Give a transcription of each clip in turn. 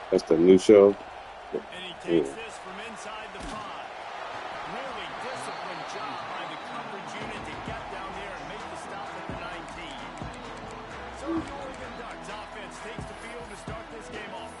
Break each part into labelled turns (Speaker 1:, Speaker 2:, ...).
Speaker 1: That's the new show.
Speaker 2: And he takes this from inside the 5. Really disciplined job by the coverage unit to get down there and make the stop at the 19. So the Oregon Ducks offense takes the field to start this game off.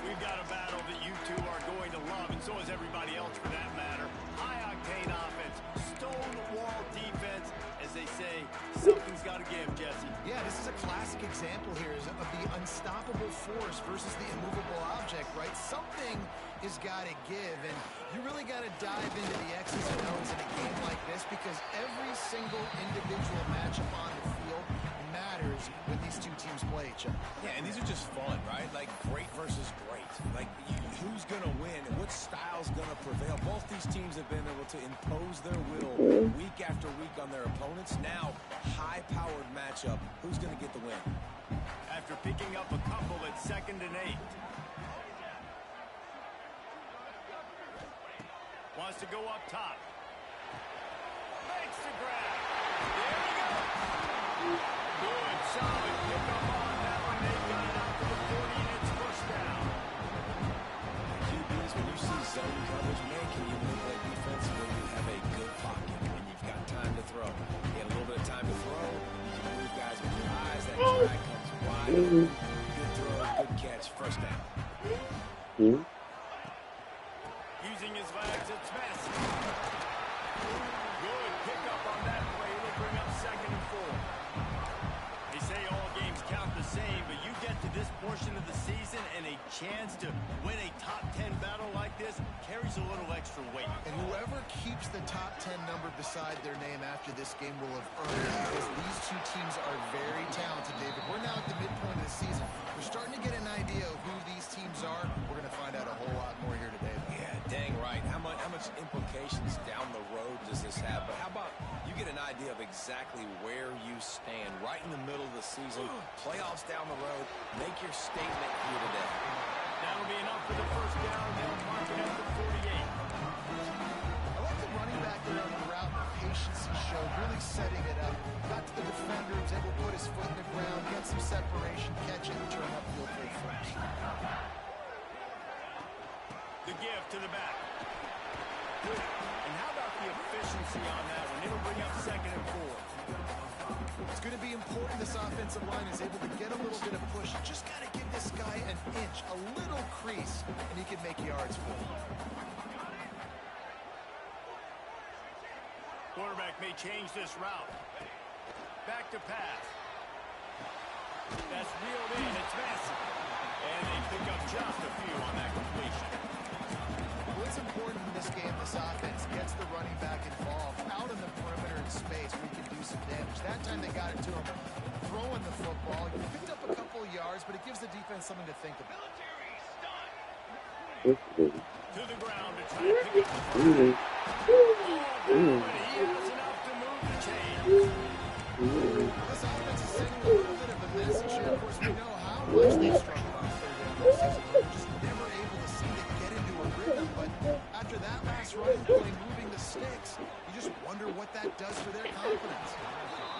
Speaker 2: We've got a battle that you two are going to love, and so is everybody else for that matter. High-octane offense, stone-wall defense. As they say, something's got to give, Jesse.
Speaker 3: Yeah, this is a classic example here of the unstoppable force versus the immovable object, right? Something has got to give, and you really got to dive into the X's and O's in a game like this because every single individual matchup on the field matters when these two teams play each other.
Speaker 4: Yeah, and these are just fun, right? Like great versus great. Like who's going to win and what style's going to prevail. Both these teams have been able to impose their will week after week on their opponents. Now, high-powered matchup. Who's going to get the win?
Speaker 2: After picking up a couple at 2nd and 8. Wants to go up top. Makes the grab. There we go. Good, solid pickup on that one. They got it out to the 40, and it's first down.
Speaker 4: QBs, when you see zone coverage, man, can you move that defense when you have a good pocket and you've got time to throw? You get a little bit of time to throw. You can move guys with your eyes. That drag comes wide. Good throw, good catch, first down.
Speaker 2: Using his legs, it's Messi. Good pickup on that play. It'll bring up 2nd and 4. They say all games count the same, but you get to this portion of the season and a chance to win a top 10 battle like this carries a little extra weight.
Speaker 3: And whoever keeps the top 10 number beside their name after this game will have earned it because these two teams are very talented, David. We're now at the midpoint of the season. We're starting to get an idea of who these teams are. We're going to find out a whole lot more here today.
Speaker 4: Yeah, dang right. How much implications down the road does this have? But how about you get an idea of exactly where you stand right in the middle of the season, playoffs down the road, make your statement here today.
Speaker 2: That'll be enough for the first down. They'll mark it at the 48.
Speaker 3: I like the running back there on the route, the patience he showed, really setting it up. Got to the defender, was able to put his foot in the ground, get some separation, catch it, and turn upfield for first.
Speaker 2: The give to the back. And how about the efficiency on that one? It'll bring up 2nd and 4.
Speaker 3: It's going to be important this offensive line is able to get a little bit of push. You just got to give this guy an inch, a little crease, and he can make yards for you.
Speaker 2: Quarterback may change this route. Back to pass. That's reeled in. It's Messi. And they pick up just a few on that completion.
Speaker 3: What's important in this game, this offense gets the running back involved out in the perimeter in space where he can do some damage. That time they got it to him throwing the football. He picked up a couple of yards, but it gives the defense something to think about.
Speaker 2: To the ground to try to pick up the ball. But he has enough to move the chains.
Speaker 3: This offense is sending a little bit of a message here. Of course, we know how much they struggled on 3rd down this season. They're just never able to seem to get into a rhythm. But after that last running play, moving the sticks, you just wonder what that does for their confidence.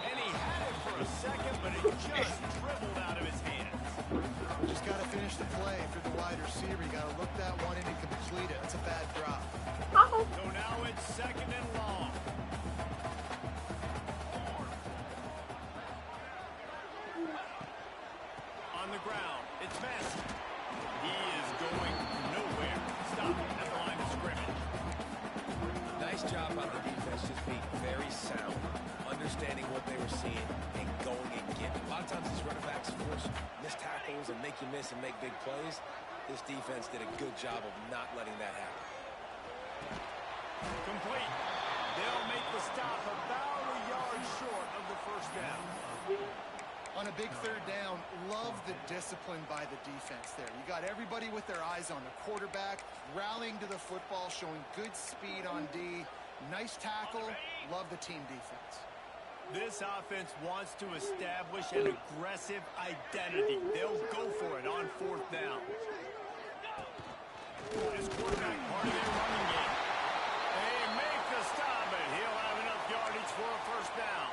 Speaker 2: And he had it for a second, but it just dribbled out of his hands.
Speaker 3: Just got to finish the play for the wide receiver. You got to look that one in and complete it. That's a bad drop.
Speaker 2: So now it's 2nd and long. On the ground, it's Messi. He is going nowhere. Stop at the line of scrimmage.
Speaker 4: Nice job on the defense, just being very sound, understanding what they were seeing, and going and getting. A lot of times these running backs, of course, miss tackles and make you miss and make big plays. This defense did a good job of not letting that happen.
Speaker 2: Complete. They'll make the stop about a yard short of the first down.
Speaker 3: On a big 3rd down, love the discipline by the defense there. You got everybody with their eyes on the quarterback, rallying to the football, showing good speed on D. Nice tackle. Love the team defense.
Speaker 2: This offense wants to establish an aggressive identity. They'll go for it on 4th down. This quarterback part of their running game. They make the stop, but he'll have enough yardage for a first down.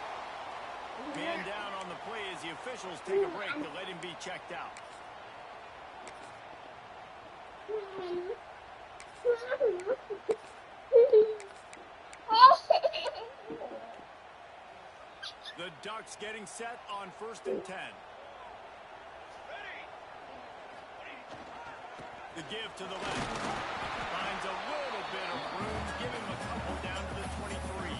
Speaker 2: Man down on the play as the officials take a break to let him be checked out. The Ducks getting set on 1st and 10. The give to the left. Finds a little bit of room. Give him a couple down to the 23.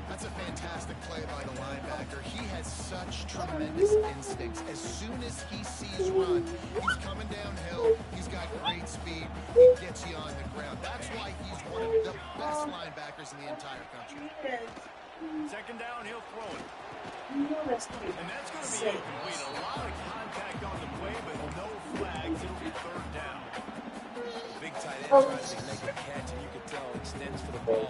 Speaker 3: That's a fantastic play by the linebacker. He has such tremendous instincts. As soon as he sees run, he's coming downhill. He's got great speed. He gets you on the ground. That's why he's one of the best linebackers in the entire country.
Speaker 2: 2nd down, he'll throw it. And that's going to be incomplete. A lot of contact on the play, but no flags. It'll be 3rd down.
Speaker 4: Big tight end tries to make a catch, and you can tell it extends for the ball.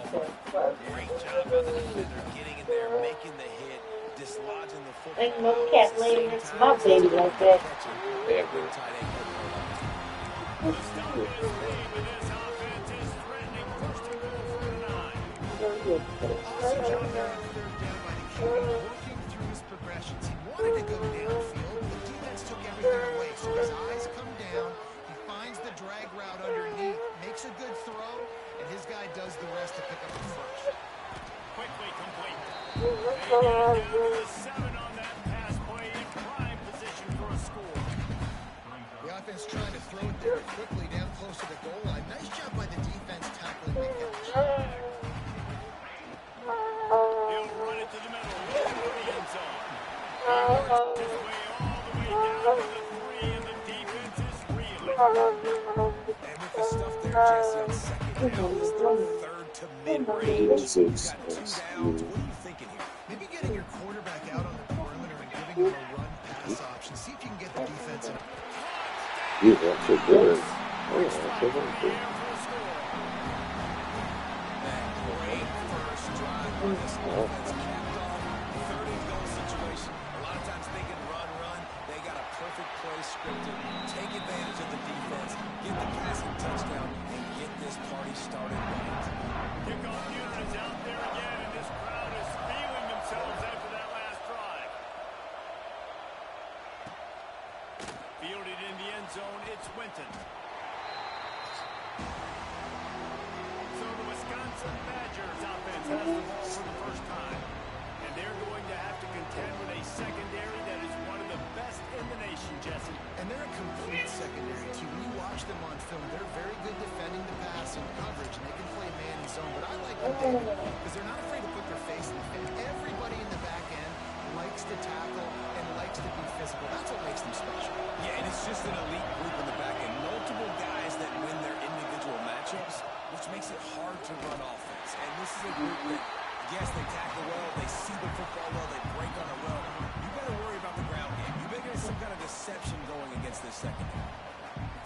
Speaker 4: Great job by the defender getting in there, making the hit, dislodging the football.
Speaker 1: Ain't no cat laying next to my baby like that.
Speaker 4: Big tight end.
Speaker 2: The stop is made, but this offense is threatening 1st and goal from the 9.
Speaker 3: Awesome job there on 3rd down by the QB, working through his progressions. He wanted to go downfield, but the defense took everything away. So his eyes come down, he finds the drag route underneath, makes a good throw, and his guy does the rest to pick up the first.
Speaker 2: Quickly complete. They get it down to the 7 on that pass play, in prime position for a score.
Speaker 3: The offense trying to throw it there quickly down close to the goal line. Nice job by the defense tackling the catch.
Speaker 2: He'll run it to the middle, into the end zone. He works his way all the way down to the 3, and the defense is reeling.
Speaker 4: And with the stuff there, Jesse, on 2nd down, this is 3rd to mid-range. You've got 2 downs. What are you thinking here?
Speaker 3: Maybe getting your quarterback out on the perimeter and giving him a run-pass option. See if you can get the defense in.
Speaker 5: Yeah, that's a good. Oh, yeah, that's a good.
Speaker 4: That great first drive by this offense capped off 3rd and goal situation. A lot of times they can run. They got a perfect play scripted. Take advantage of the defense, get the passing touchdown, and get this party started right.
Speaker 2: Kickoff unit is out there again, and this crowd is feeling themselves after that last drive. Fielded in the end zone, it's Winton. So the Wisconsin Badgers offense has the ball for the first time. And they're going to have to contend with a secondary that is one of the best in the nation, Jesse.
Speaker 3: And they're a complete secondary, too. When you watch them on film, they're very good defending the pass and coverage, and they can play man and zone. But I like them, David, because they're not afraid to put their face in the fan. Everybody in the back end likes to tackle and likes to be physical. That's what makes them special.
Speaker 4: Yeah, and it's just an elite group in the back end. Multiple guys that win their individual matchups, which makes it hard to run offense. And this is a group that, yes, they tackle well, they see the football well, they break on it well. You better worry about the ground game. You better get some kind of deception going against this secondary.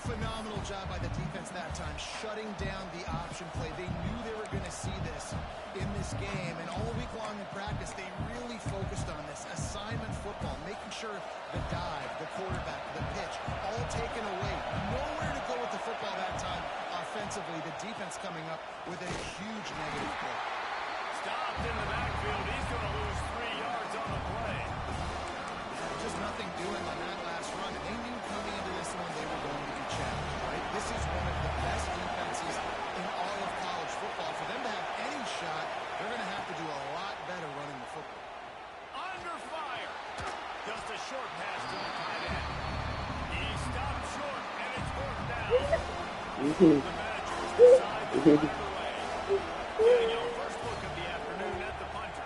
Speaker 3: Phenomenal job by the defense that time, shutting down the option play. They knew they were going to see this in this game, and all week long in practice, they really focused on this assignment football, making sure the dive, the quarterback, the pitch, all taken away. Nowhere to go with the football that time offensively. The defense coming up with a huge negative play.
Speaker 2: Stopped in the backfield. He's going to lose 3 yards on the play.
Speaker 3: Just nothing doing on that last run, and they knew coming into this one they were going to be challenged, right? This is one of the best defenses in all of college football. For them to have any shot, they're going to have to do a lot better running the football.
Speaker 2: Under fire. Just a short pass to the tight end. He stopped short, and it's 4th down. The Badgers decide to run it away. Getting our first look of the afternoon at the punter.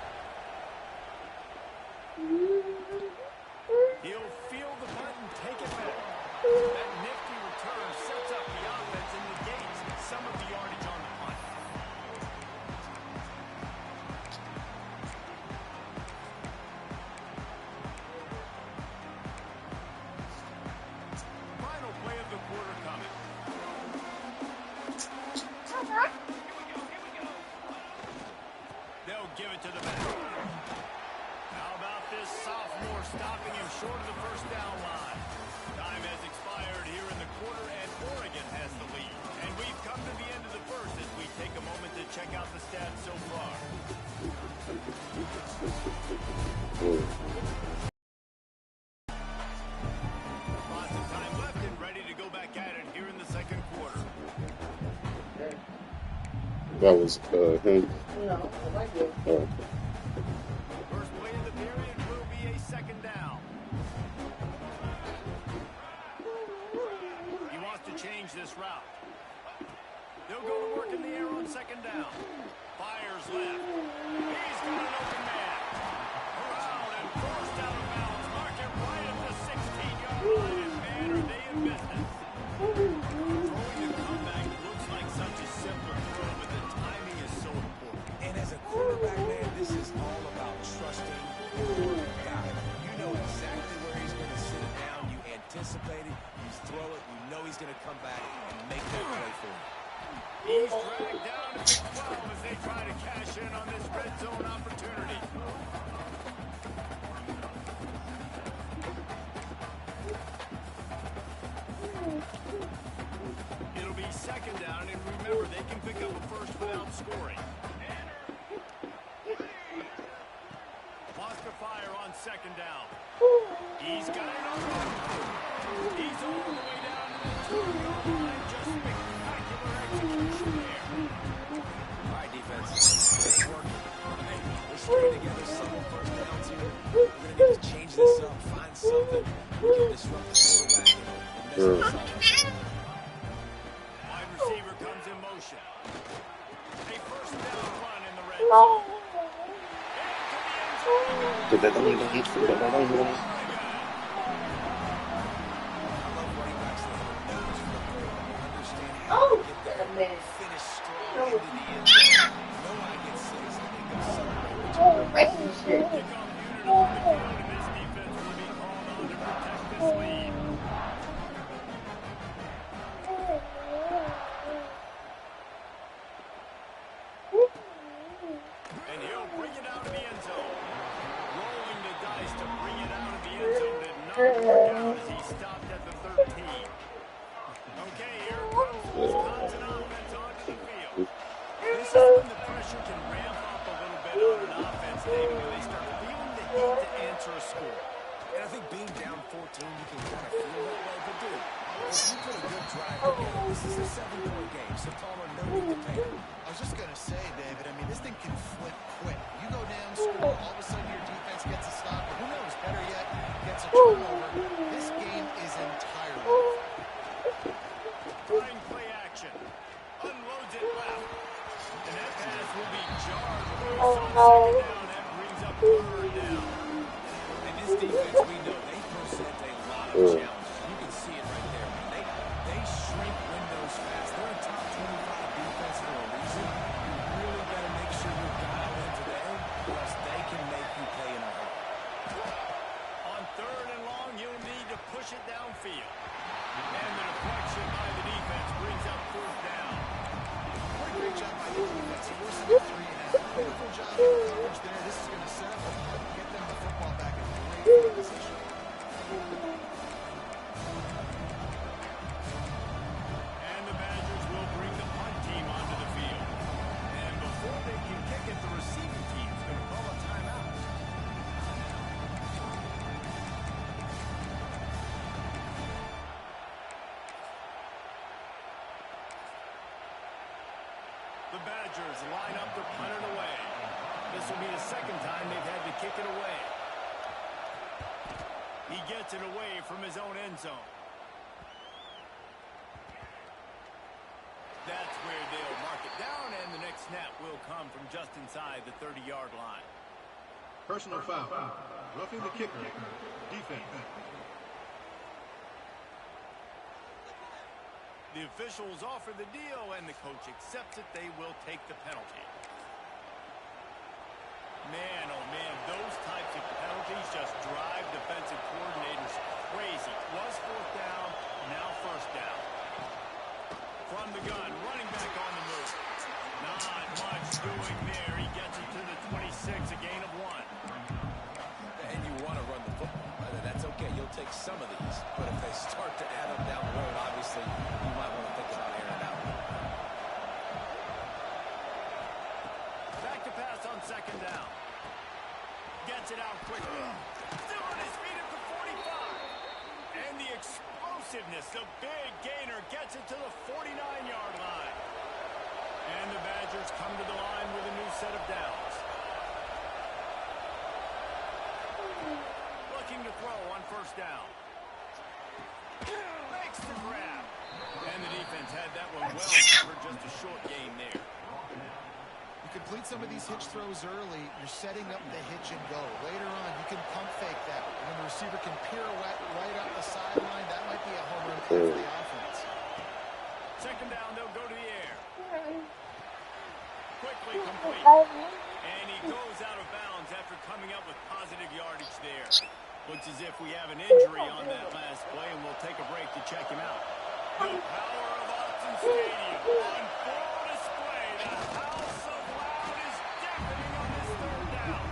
Speaker 2: He'll feel the punt and take it back. That nifty return sets up the offense and negates some of the yardage on the punt. Final play of the quarter coming. They'll give it to the back. How about this sophomore stopping him short of the first down line? Time has expired here in the quarter, and Oregon has the lead. And we've come to the end of the first as we take a moment to check out the stats so far. Lots of time left and ready to go back at it here in the second quarter.
Speaker 5: That was him.
Speaker 1: No, I did.
Speaker 5: Oh.
Speaker 2: First play of the period will be a second down. He wants to change this route. They'll go to work in the air on second down. Fires left. He's got an open man. Around and forced out of bounds. Mark it right at the 16-yard line. And man, are they in business. Throwing a comeback looks like such a simple throw, but the timing is so important.
Speaker 4: And as a quarterback, man, this is all about trusting your guy. You know exactly where he's going to sit it down. You anticipate it. You throw it. You know he's going to come back and make that play for you.
Speaker 2: He's dragged down to the 12 as they try to cash in on this red zone opportunity. It'll be second down, and remember, they can pick up a first without scoring. Wants to fire on second down. He's got it on. He's all the way down to the 2-yard line. Just spectacular execution there.
Speaker 4: All right, defense. It's working. Hey, we're stringing together some first downs here. We're going to need to change this up, find something. We can disrupt the quarterback and mess this up.
Speaker 2: Wide receiver comes in motion. A first down run in the red zone. Into the end zone.
Speaker 1: Oh, man.
Speaker 4: Finish strong into the end zone. No, I get six. I think they'll celebrate.
Speaker 1: Oh, racing shit.
Speaker 2: Kickoff unit on the field, and this defense will be called on to protect this lead. And he'll bring it out of the end zone. Rolling the dice to bring it out of the end zone did not work out as he stopped at the 13. Okay, here comes the Wisconsin offense onto the field. This is when the pressure can ramp up a little bit on an offense, David, when they start feeling the heat to answer a score.
Speaker 4: And I think being down 14, you can kind of feel that way. But, dude, if you put a good drive together, this is a 7-point game, so Palmer, no need to panic.
Speaker 3: I was just going to say, David, I mean, this thing can flip quick. You go down, score, all of a sudden your defense gets a stop, or who knows, better yet, gets a turnover. This game is entirely different.
Speaker 2: Trying play action. Unloads it left. And that pass will be jarred before it's on second down. That brings up third down.
Speaker 4: And this defense, we know, they present a lot of challenges. You can see it right there. They shrink windows fast. They're a top 25 defense for a reason. You really got to make sure you're dialed in today, or else they can make you pay in a hurry.
Speaker 2: On third and long, you'll need to push it downfield. And the deflection by the defense brings up fourth down.
Speaker 3: What a great job by the defense. Forcing a 3-and-out. Beautiful job of coverage there. This is going to set up and get them the football back in great field position.
Speaker 2: And the Badgers will bring the punt team onto the field. And before they can kick it, the receiving team's going to call a timeout. The Badgers line up to punt it away. This will be the second time they've had to kick it away. He gets it away from his own end zone. That's where they'll mark it down, and the next snap will come from just inside the 30-yard line.
Speaker 6: Personal foul. Roughing the kicker. Defense.
Speaker 2: The officials offer the deal, and the coach accepts it. They will take the penalty. Man, oh man, those types of penalties just drive defensive coordinators crazy. Was fourth down, now first down. From the gun, running back on the move. Not much doing there. He gets it to the 26, a gain of 1.
Speaker 4: And you want to run the football. That's okay. You'll take some of these. But if they start to add up down the road, obviously, you might want to think about airing it out.
Speaker 2: Back to pass on second down. Gets it out quickly. Still on his feet at the 45. And the explosiveness, the big gainer, gets it to the 49-yard line. And the Badgers come to the line with a new set of downs. Looking to throw on first down. Makes the grab. And the defense had that one well covered, just a short gain there.
Speaker 3: You complete some of these hitch throws early, you're setting up the hitch and go. Later on, you can pump fake that. And then the receiver can pirouette right up the sideline. That might be a home run play for the offense.
Speaker 2: Second down, they'll go to the air. Quickly complete. And he goes out of bounds after coming up with positive yardage there. Looks as if we have an injury on that last play, and we'll take a break to check him out. The power of Austin Stadium on full display. The house of loud is deafening on this third down.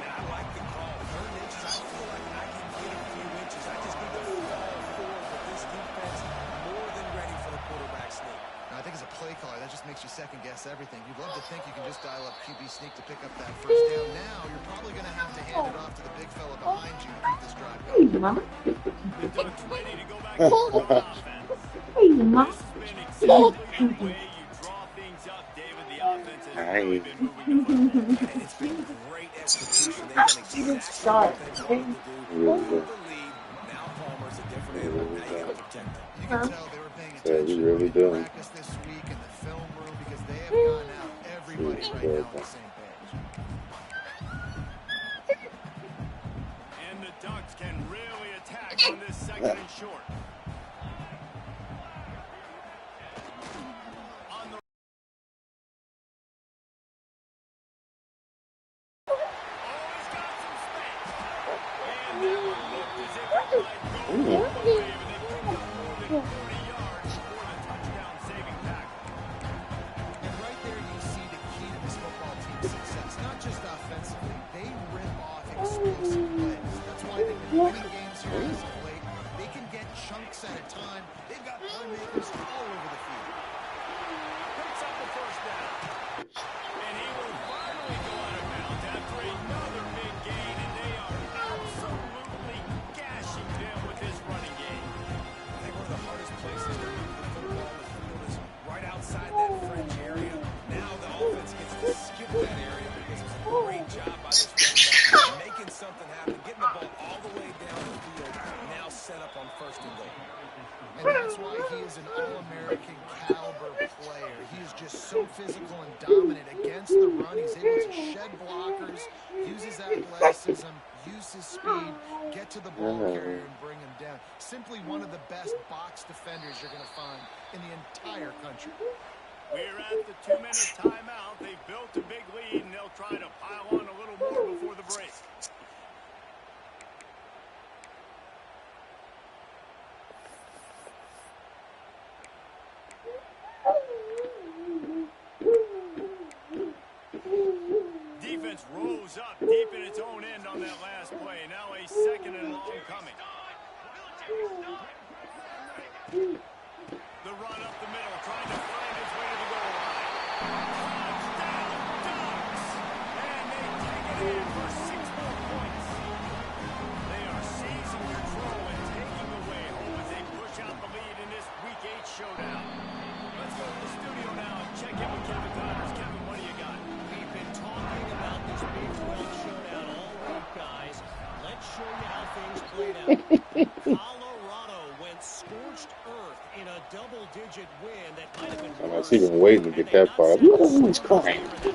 Speaker 4: Now, I like the call. 3rd inches, I feel like I can get a few inches. I just need to fall forward with this defense more than ready for the quarterback sneak.
Speaker 3: Now, I think as a play caller, that just makes you second-guess everything. You'd love to think you can just dial up QB sneak to pick up that first down. Now, you're probably going to have to hand it off to the big fella behind you to keep this drive going.
Speaker 2: The Ducks ready to go back to work on offense.
Speaker 7: Hey,
Speaker 2: This
Speaker 7: Mom.
Speaker 2: has been exactly the way you draw things up, David. The offense has really been moving the football.
Speaker 4: And it's been great execution. They've done exactly what they wanted to do. Move the lead. Now Palmer's a different animal. Now you got to protect him.
Speaker 3: You can tell they were paying
Speaker 5: Yeah,
Speaker 3: attention
Speaker 5: we really
Speaker 3: to
Speaker 5: do.
Speaker 3: practice this week in the film room because they have gone out everybody right now on the same page.
Speaker 2: And the Ducks can really attack on this second and short. On the always got some space. And that one looked as if it might go all the way, but they picked up more than 40 yards for the touchdown-saving tackle.
Speaker 3: And right there you see the key to this football team's success. Not just offensively, they rip off explosive plays. That's why they've been winning games here as of late. They can get chunks at a time. They've got playmakers all over the field.
Speaker 2: Picks up the first down. And he will finally go out of bounds after another big gain, and they are absolutely gashing them with this running game.
Speaker 4: I think one of the hardest places to move the football on the field is right outside that fringe area. Now the offense gets to skip that area because it's a great job by this running back making something happen, getting the ball all the way down the field, now set up on first and goal.
Speaker 3: And that's why he is an All-American caliber player. He is just so physical and dominant against the run. He's able to shed blockers, use his athleticism, use his speed, get to the ball carrier and bring him down. Simply one of the best box defenders you're going to find in the entire country.
Speaker 2: We're at the 2-minute timeout. They've built a big lead, and they'll try to pile on a little more before the break. Defense rose up deep in its own end on that last play. Now a second and long coming. The run up the middle, trying to find his way to the goal line. Touchdown, Ducks! And they take it in for 6 more points. They are seizing control and taking away home as they push out the lead in this Week 8 showdown. Let's go to the studio now and check in with Kevin Connors. Kevin, what do you got?
Speaker 8: We've been talking about this Big 12 showdown all week, guys. Let's show you how things played out. Colorado went scorched earth in a double-digit win that might have been
Speaker 5: I
Speaker 8: worse.
Speaker 5: see them waiting to get that part. Ooh, he's crying.
Speaker 8: Total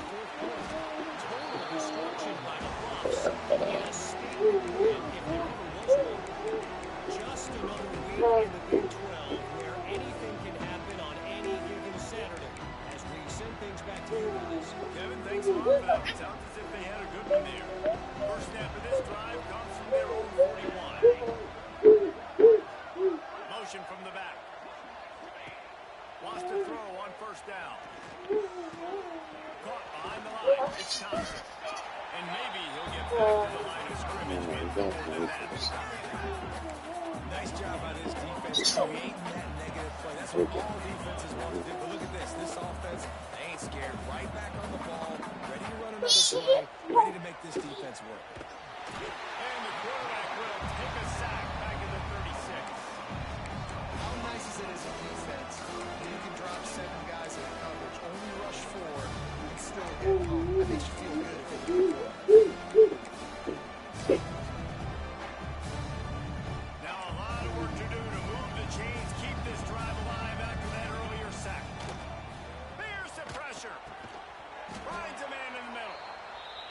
Speaker 8: destruction by the Bucs in a statement win, if there ever was one. Just another week in the Big 12 where anything can happen on any given Saturday. As we send things back to you guys.
Speaker 2: Kevin, thanks a lot for that. It sounds as if they had a good one there. First snap of this drive comes from their own 41. Motion from the back. Wants to throw on first down. Caught behind the line. It's Thompson. And maybe he'll get back to the line of scrimmage with more than that.
Speaker 4: Nice job by this defense creating that negative play. That's what all defenses want to do. But look at this. This offense, they ain't scared. Right back on the ball, ready to run another play, ready to make this defense work.
Speaker 2: And the quarterback will take a sack back in the 36.
Speaker 3: How nice is it as a defense when you can drop 7 guys in coverage, only
Speaker 2: Now a lot of work to do to move the chains, keep this drive alive after that earlier sack. Here's the pressure. Finds a man in the middle.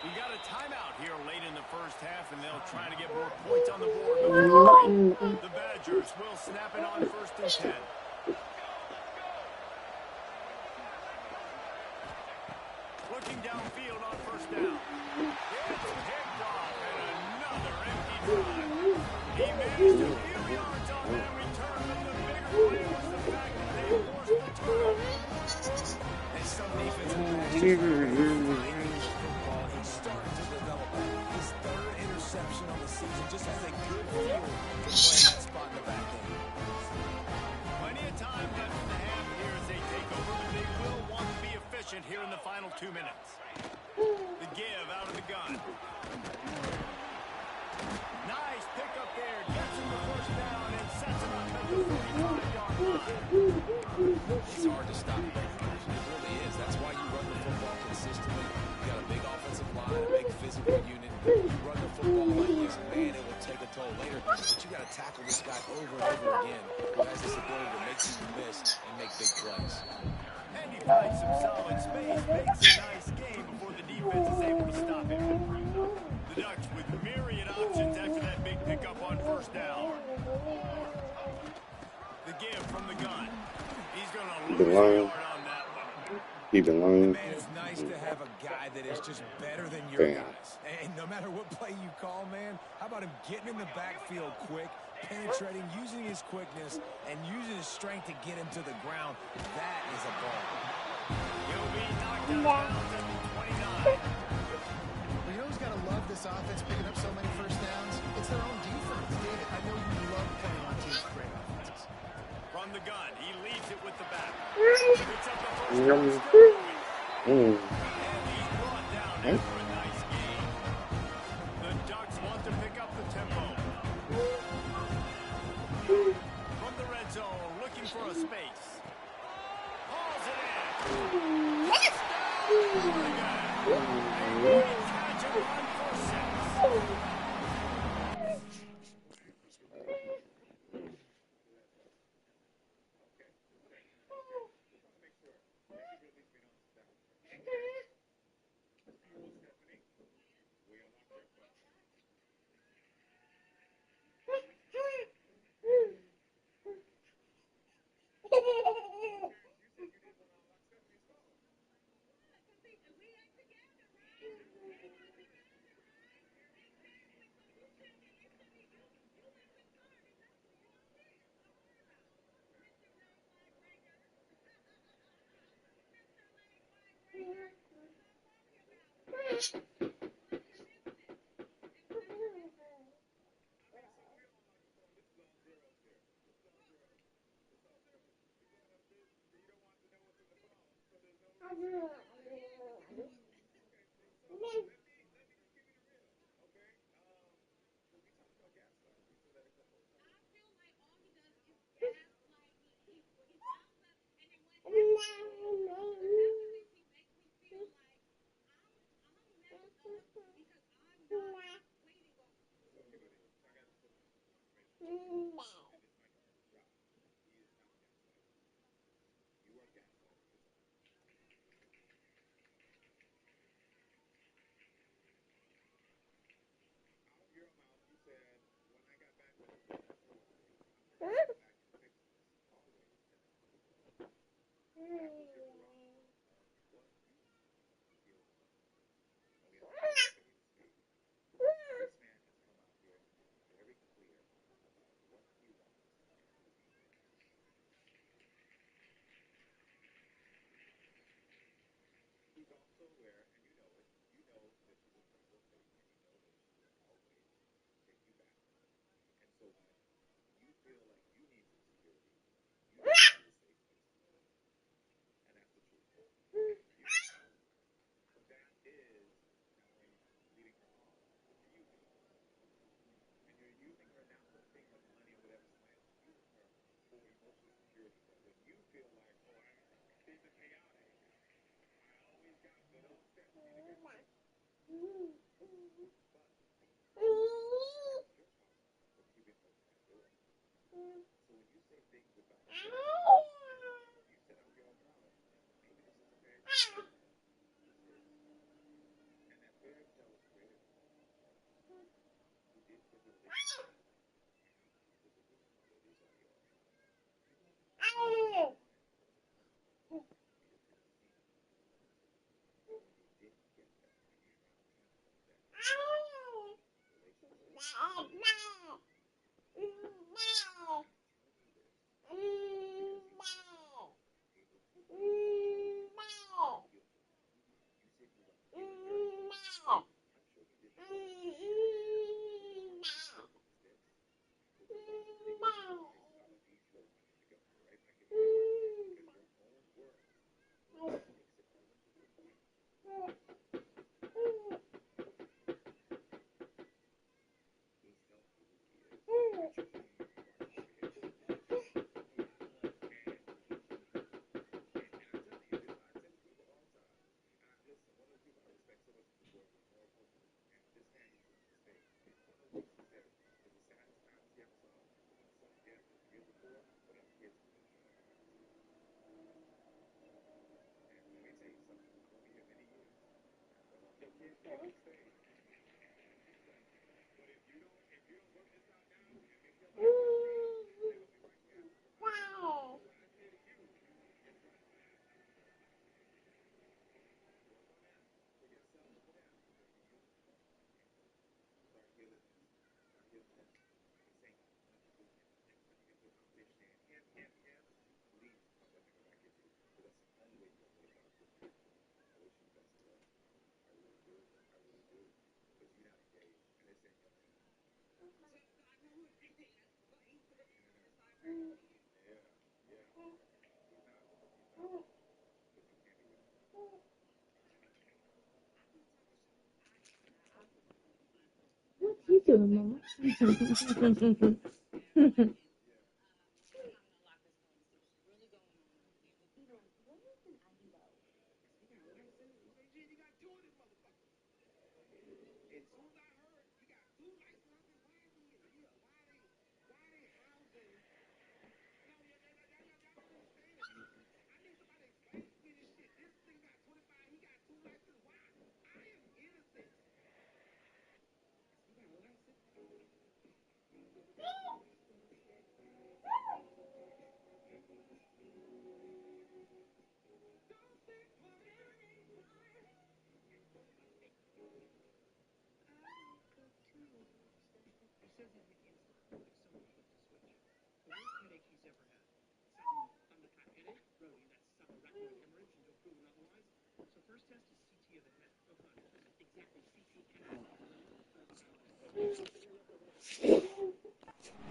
Speaker 2: We got a timeout here late in the first half, and they'll try to get more points on the board before the Badgers will snap it on 1st and 10. Looking downfield on 1st down. It's picked off, and another empty drive. He managed a few yards on that return, but the bigger play was the fact that they forced the turnover.
Speaker 4: And some defensive backs just really find his football. He's starting to develop his 3rd interception on the season. Just has a good feel to play in that spot in the back end.
Speaker 2: Plenty of time left in the half here as they take over, but they will want to be efficient here in the final 2 minutes. The give out of the gun. Nice pick up there. Gets him the 1st down and sets him up at the 45-yard line.
Speaker 4: It's hard to stop him. It really is. That's why you run the football consistently. You got a big offensive line, a big physical unit. You run the football like this, man, it will take a toll later. But you got to tackle this guy over and over again, who has this ability to make you miss and make big plays.
Speaker 2: And he finds some solid space, makes a nice game before the defense is able to stop him. The Ducks with myriad options after that big pickup on 1st down. The give from the gun. He's going to lose a yard on that one.
Speaker 5: Keep it long.
Speaker 4: Man, it's nice to have a guy that is just better than your
Speaker 5: Bam.
Speaker 4: guys. And no matter what play you call, man, how about him getting in the backfield quick, penetrating, using his quickness, and using his strength to get him to the ground? That is a ball.
Speaker 2: He'll be knocked out of bounds at the 29.
Speaker 3: You know who's got to love this offense picking up so many 1st downs? It's their own defense. David, I know you love playing on teams with great offenses.
Speaker 2: From the gun, he leaves it with the back. Picks up the 1st down, still moving. And he's brought down after a nice game. The Ducks want to pick up the tempo. From the red zone, looking for a space. Hauls it in. Touchdown, Oregon. A catch and run for 6.
Speaker 7: What you doing, Mama?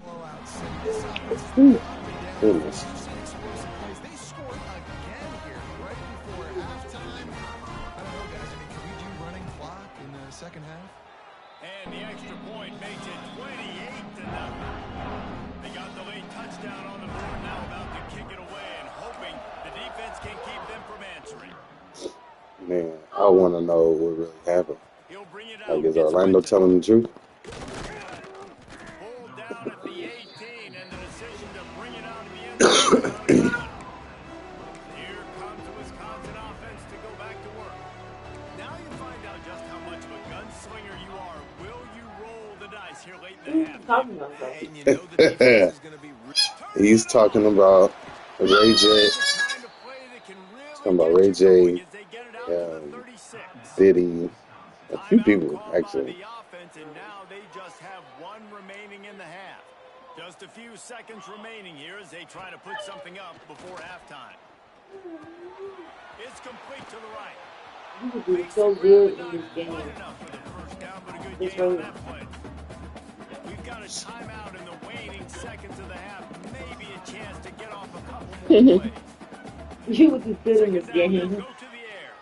Speaker 3: Blowout city. This offense has
Speaker 5: Ooh,
Speaker 3: been up and down.
Speaker 5: goodness.
Speaker 3: Some explosive plays. They scored again here right before halftime. I don't know, guys. I mean, can we do running clock in the second half?
Speaker 2: And the extra point makes it 28-0. They got the late touchdown on the board, now about to kick it away and hoping the defense can keep them from answering.
Speaker 5: Man, I want to know what really happened.
Speaker 2: He'll bring it
Speaker 5: Like,
Speaker 2: out.
Speaker 5: is
Speaker 2: It's
Speaker 5: Orlando
Speaker 2: Brenton.
Speaker 5: telling the truth?
Speaker 2: Pulled down at the 18, and the decision to bring it out of the end zone is on its own. Here comes the Wisconsin offense to go back to work. Now you find out just how much of a gunslinger you are. Will you roll the dice here late in the half?
Speaker 7: Talking about that.
Speaker 4: And you know the defense is going to be
Speaker 5: He's talking about Ray J.
Speaker 2: It's a kind of play that can
Speaker 5: Talking
Speaker 2: really
Speaker 5: about
Speaker 2: get
Speaker 5: Ray
Speaker 2: you
Speaker 5: J.
Speaker 2: going as they get it out to the 36.
Speaker 5: Diddy, a few
Speaker 2: Timeout
Speaker 5: people
Speaker 2: called by
Speaker 5: actually.
Speaker 2: the offense, and now they just have one remaining in the half. Just a few seconds remaining here as they try to put something up before halftime. It's complete to the right.
Speaker 7: You could do so good in this game.
Speaker 2: Quite enough for the first down, but a good
Speaker 7: This
Speaker 2: game on
Speaker 7: way.
Speaker 2: that play. We've got a timeout in the waning seconds of the half. Maybe a chance to get off a couple more plays.
Speaker 7: You would do good in this
Speaker 2: Second down, they'll
Speaker 7: game.
Speaker 2: go to the air.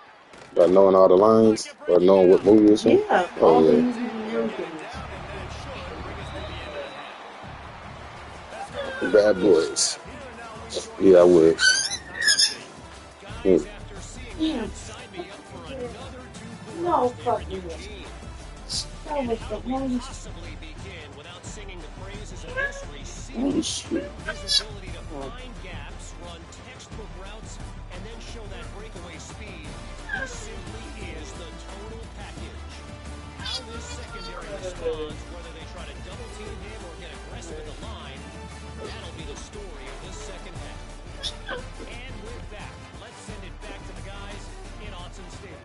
Speaker 5: By knowing all the lines or knowing what movie it's in.
Speaker 7: Yeah,
Speaker 5: Oh
Speaker 7: all the
Speaker 5: yeah.
Speaker 7: movies and everything.
Speaker 2: Down, and that should bring us to the end of the half.
Speaker 5: Bad Boys. Yeah, I would. Hmm.
Speaker 7: Yeah. No fucking way. That was the one.
Speaker 8: Possibly begin without singing the praises of this receiver.
Speaker 5: Oh shit.
Speaker 8: His ability to find gaps, run textbook routes, and then show that breakaway speed. This simply is the total package. How this secondary responds, whether they try to double double-team him or get aggressive at the line. That'll be the story of this second half. And with that, let's send it back to the guys in Autzen Stadium.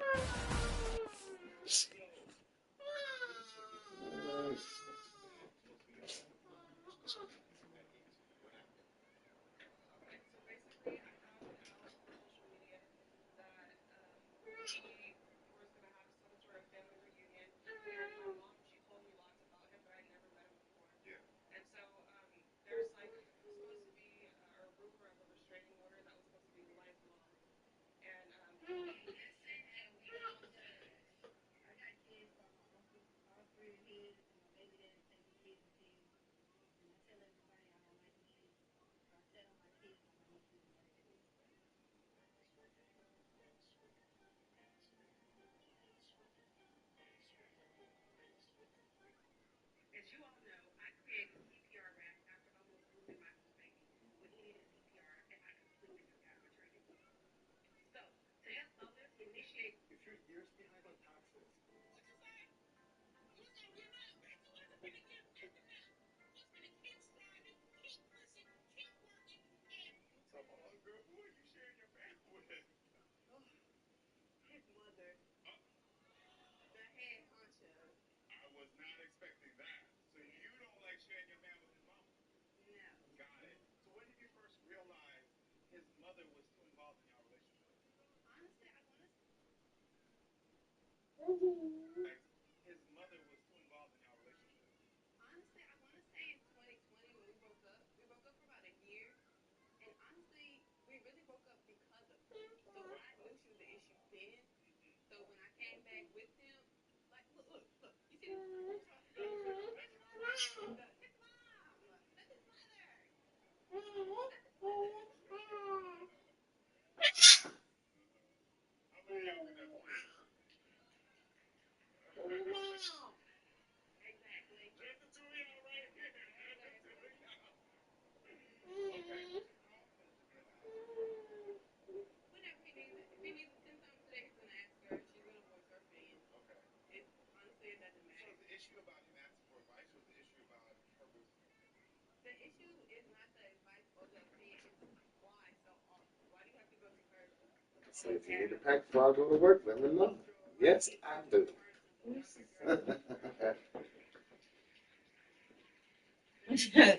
Speaker 5: So if you need a pack before I go to work, let me know. Yes, I do.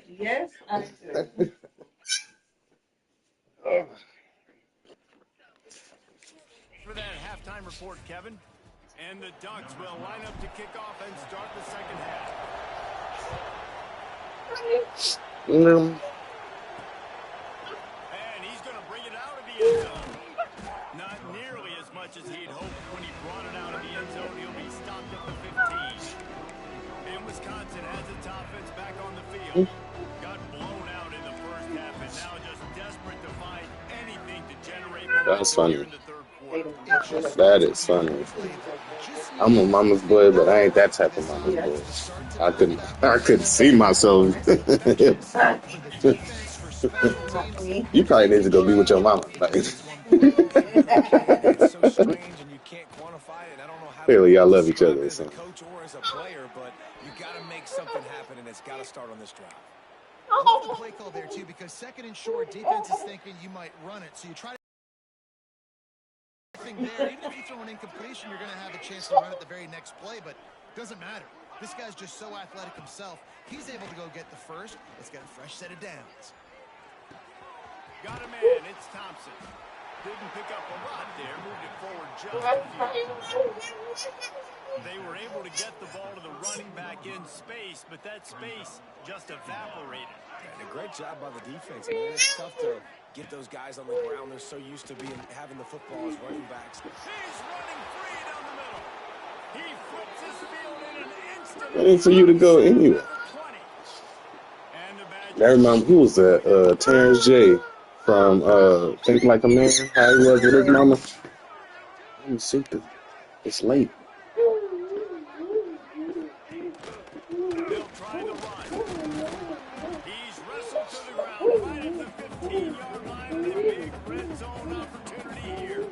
Speaker 1: Yes, I do.
Speaker 2: For that halftime report, Kevin. And the Ducks will line up to kick off and start the second half. And he's going to bring it out of the end zone. Not nearly as much as he'd hoped when he brought it out of the end zone. He'll be stopped at the 15. And Wisconsin has its offense back on the field. Got blown out in the first half and now just desperate to find anything to generate
Speaker 5: That's
Speaker 2: momentum
Speaker 5: funny.
Speaker 2: here in the third quarter.
Speaker 5: That is funny. I'm a mama's boy, but I ain't that type of mama's boy. I couldn't see myself. You probably need to go be with your mama. Like,
Speaker 4: It's so strange and you can't quantify it. I don't know how
Speaker 5: clearly, y'all love each
Speaker 4: describe
Speaker 5: other.
Speaker 4: it as a
Speaker 5: So.
Speaker 4: coach or as a player, but you got to make something happen, and it's got to start on this drive.
Speaker 3: I love the play call there, too, because second and short, defense is thinking you might run it. So you try to there. Even if you throw an incompletion, you're going to have a chance to run it the very next play, but it doesn't matter. This guy's just so athletic himself. He's able to go get the first. Let's get a fresh set of downs.
Speaker 2: Got a man. It's Thompson. Didn't pick up a lot there. Moved it forward just a few. They were able to get the ball to the running back in space, but that space just evaporated.
Speaker 4: And a great job by the defense, man. It's tough to get those guys on the ground. They're so used to having the football as running backs.
Speaker 2: He's running free down the middle. He flips his field in an instant.
Speaker 5: Ready for you to go anyway. That reminds me, who was that? Terrence J. from Think Like a Man. How he was with his mama. I'm stupid. It's late.
Speaker 2: They'll try the run. He's wrestled to the ground right at the 15-yard line with a big red zone opportunity here.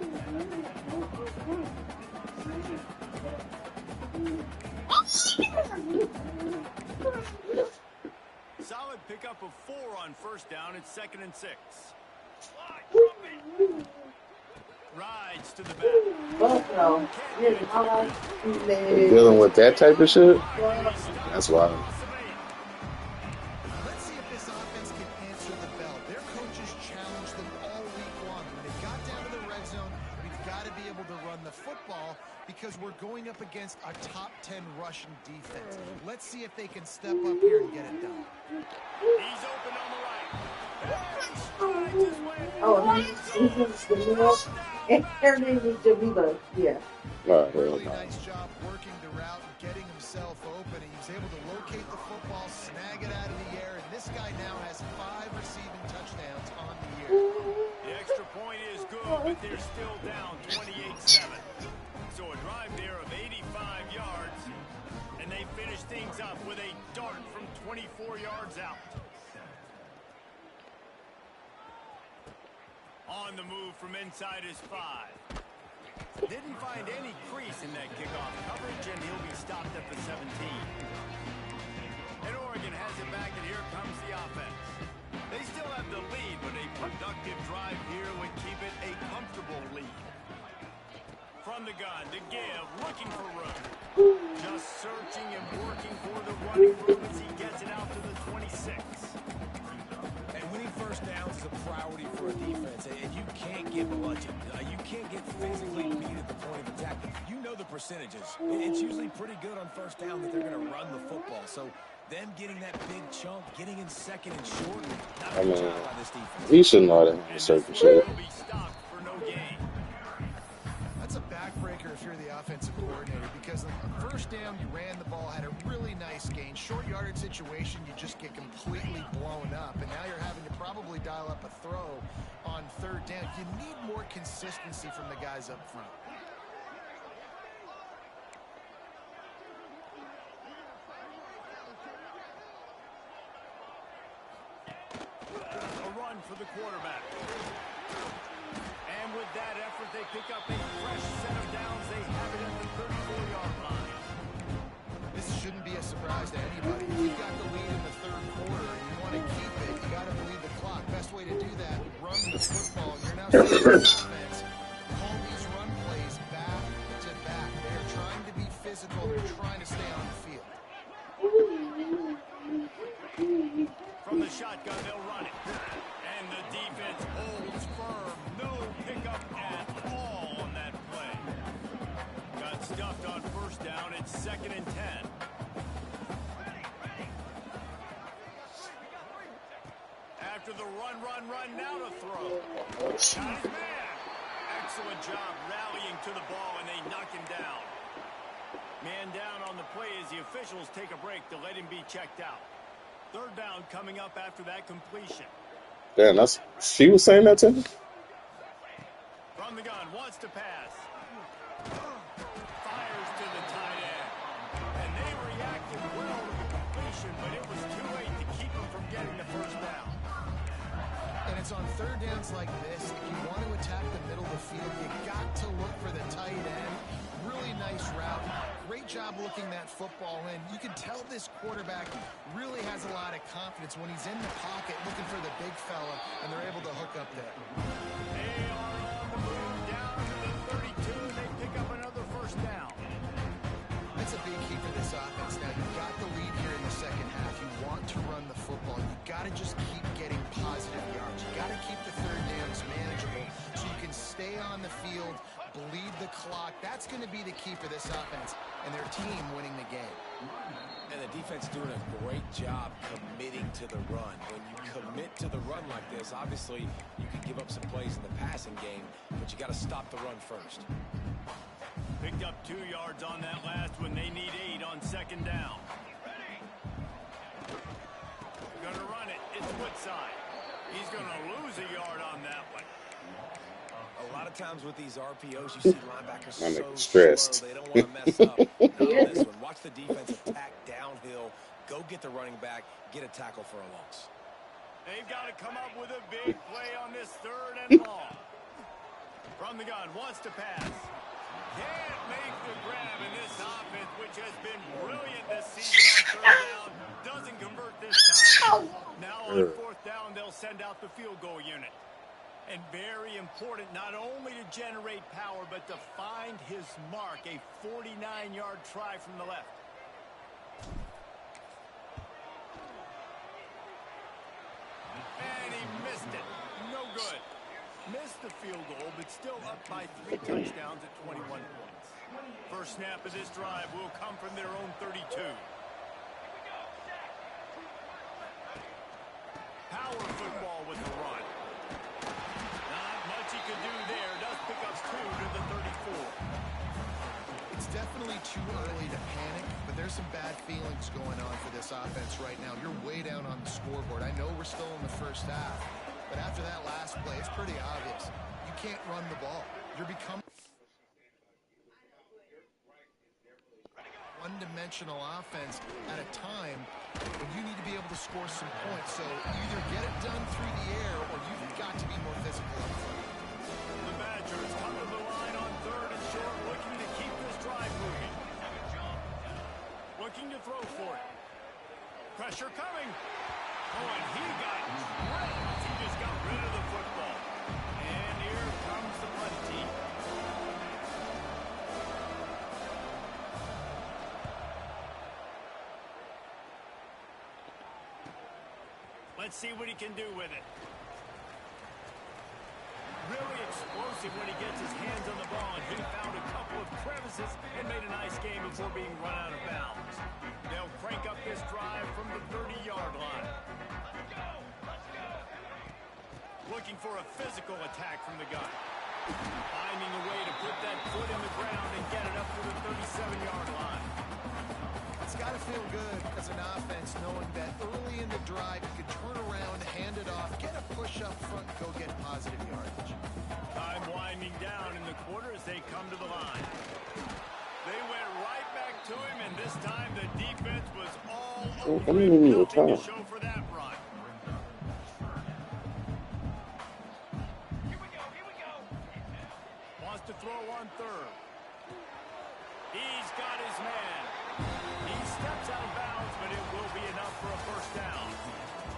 Speaker 2: on first down. It's 2nd and 6. Rides to the back.
Speaker 1: Buffalo. Really hard.
Speaker 5: Dealing with that type of shit? That's wild.
Speaker 3: Let's see if this offense can answer the bell. Their coaches challenged them all week long. When they got down to the red zone, we've got to be able to run the football because we're going up against a top 10 rushing defense. Let's see if they can step up here and get it done.
Speaker 2: He's open on the right.
Speaker 1: Oh, he's and her name is Jamiba. Yeah.
Speaker 3: Really nice job working the route and getting himself open. He was able to locate the football, snag it out of the air, and this guy now has 5 receiving touchdowns on the year.
Speaker 2: The extra point is good, but they're still down 28-7. So a drive there of 85 yards, and they finish things up with a dart from 24 yards out. On the move from inside his 5. Didn't find any crease in that kickoff coverage, and he'll be stopped at the 17. And Oregon has it back, and here comes the offense. They still have the lead, but a productive drive here would keep it a comfortable lead. From the gun, to give, looking for room. Just searching and working for the running room as he gets it out to the 26.
Speaker 4: And winning first downs is a priority for a defense, and you can't get bludgeoned. You can't get physically beat at the point of attack. You know the percentages. It's usually pretty good on first down that they're going to run the football. So them getting that big chunk, getting in second and short, not a good job by this defense.
Speaker 5: He shouldn't let him certain shit.
Speaker 2: Will be stopped for no gain.
Speaker 3: That's a backbreaker if you're the offensive coordinator because on first down, you ran the ball, had a really nice gain. Short yardage situation, you just get completely blown up, and now you're having to probably dial up a throw on third down. You need more consistency from the guys up front.
Speaker 2: A run for the quarterback. And with that effort, they pick up a fresh set of downs. They have it at the 34-yard line.
Speaker 3: This shouldn't be a surprise to anybody. If you've got the lead in the third quarter and you want to keep it, you got to bleed the clock. Best way to do that, run the football. You're now seeing this offense call these run plays back to back. They're trying to be physical. They're trying to stay on the field.
Speaker 2: From the shotgun, they'll run it. And the defense holds firm. No pickup at all on that play. Got stuffed on first down. It's 2nd and 10. After the run, now to throw. Got his man. Excellent job rallying to the ball, and they knock him down. Man down on the play as the officials take a break to let him be checked out. Third down coming up after that completion.
Speaker 5: Damn, she was saying that to me?
Speaker 2: From the gun, wants to pass. Fires to the tight end. And they reacted well to the completion, but it was too late to keep them from getting the first down.
Speaker 3: And it's on third downs like this. If you want to attack the middle of the field, you got to look for the tight end. Really nice route. Great job looking that football in. You can tell this quarterback really has a lot of confidence when he's in the pocket looking for the big fella, and they're able to hook up there.
Speaker 2: They are on the move down to the 32, and they pick up another first down.
Speaker 3: That's a big key for this offense. Now, you've got the lead here in the second half. You want to run the football. You've got to just keep getting positive yards. You've got to keep the third downs manageable so you can stay on the field, bleed the clock. That's going to be the key for this offense and their team winning the game.
Speaker 4: And the defense doing a great job committing to the run. When you commit to the run like this, obviously you can give up some plays in the passing game, but you got to stop the run first.
Speaker 2: Picked up 2 yards on that last one. They need 8 on second down. Gonna run it. It's Woodside. He's gonna lose a yard on that one.
Speaker 4: A lot of times with these RPOs, you see linebackers
Speaker 5: I'm
Speaker 4: so
Speaker 5: stressed.
Speaker 4: slow, they don't want to mess up. Not on this one. Watch the defense attack downhill, go get the running back, get a tackle for a loss.
Speaker 2: They've got to come up with a big play on this third and long. From the gun, wants to pass. Can't make the grab in this offense, which has been brilliant this season on third down. Doesn't convert this time. Now on fourth down, send out the field goal unit. And very important not only to generate power, but to find his mark, a 49-yard try from the left. And he missed it. No good. Missed the field goal, but still up by 3 touchdowns at 21 points. First snap of this drive will come from their own 32. Power football with the run. Not much he could do there. Does pick up 2 to the 34.
Speaker 3: It's definitely too early to panic, but there's some bad feelings going on for this offense right now. You're way down on the scoreboard. I know we're still in the first half, but after that last play, it's pretty obvious. You can't run the ball. You're becoming one-dimensional offense at a time when you need to be able to score some points. So either get it done through the air or you've got to be more physical up front.
Speaker 2: The Badgers come to the line on 3rd and short, looking to keep this drive moving. Looking to throw for it. Pressure coming. Oh, and he got tripped. He just got rid of the football. And here comes the punt team. Let's see what he can do with it. Really explosive when he gets his hands on the ball, and he found a couple of crevices and made a nice game before being run out of bounds. They'll crank up this drive from the 30-yard line. Looking for a physical attack from the gun. Finding a way to put that foot in the ground and get it up to the 37-yard line.
Speaker 3: It's got to feel good as an offense knowing that early in the drive you could turn around, hand it off, get a push up front, and go get positive yardage.
Speaker 2: Time winding down in the quarter as they come to the line. They went right back to him, and this time the defense was all over him. Nothing to show for that run. Here we go. Wants to throw on 3rd. He's got his man. He steps out of bounds, but it will be enough for a first down.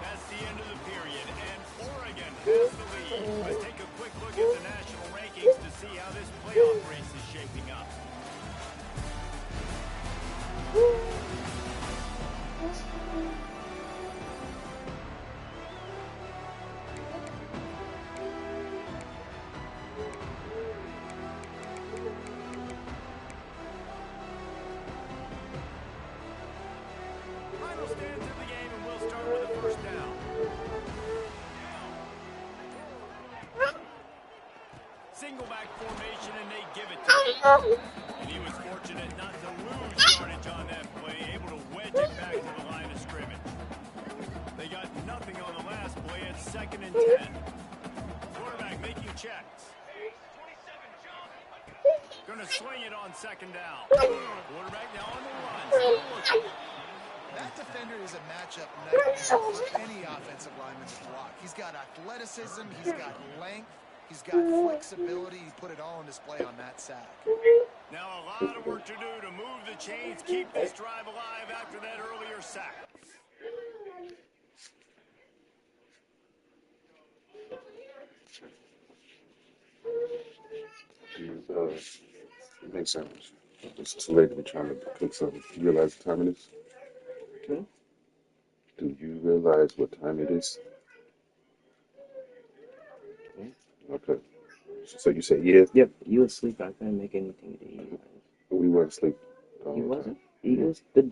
Speaker 2: That's the end of the period, and Oregon has the lead. Let's take a quick look at the national rankings to see how this playoff race is shaping up. Final stands of the game, and we'll start with a first down. Single back formation, and they give it to him. And he was fortunate not to lose yardage on that play, able to wedge it back to the line of scrimmage. They got nothing on the last play at 2nd and 10. Quarterback making checks. Gonna swing it on 2nd down. Quarterback now on the run.
Speaker 3: That defender is a matchup nightmare for any offensive lineman to block. He's got athleticism, he's got length, he's got flexibility. He put it all on display on that sack.
Speaker 2: Now a lot of work to do to move the chains, keep this drive alive after that earlier sack.
Speaker 5: Makes sense. It's too late to be trying to cook something. You realize what time it is?
Speaker 7: Hmm?
Speaker 5: Do you realize what time it is? Okay. So you say yeah?
Speaker 7: Yep, you asleep. I couldn't make anything to eat.
Speaker 5: We weren't asleep.
Speaker 7: He wasn't. He was the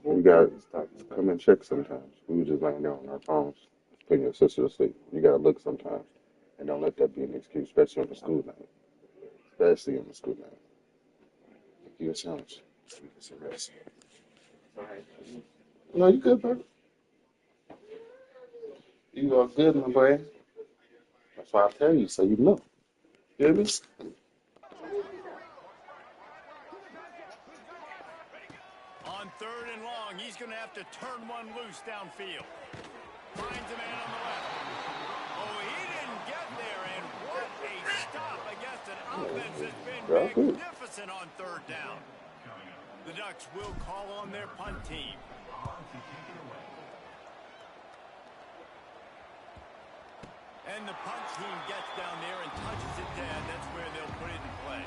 Speaker 7: whole
Speaker 5: We got
Speaker 7: time was talking.
Speaker 5: come and check sometimes. We were just laying there on our phones, putting your sister to sleep. You gotta look sometimes, and don't let that be an excuse, especially on the school night. Especially on the school night. Give you a sandwich. You can sit rest.
Speaker 7: Sorry.
Speaker 5: No, you good, bro. You are good, my boy. That's why I tell you, so you know. You hear me?
Speaker 2: On 3rd and long, he's going to have to turn one loose downfield. Finds a man on the left. Oh, he didn't get there, and what a stop against an offense that's been magnificent on 3rd down. The Ducks will call on their punt team. And the punt team gets down there and touches it dead. That's where they'll put it in play.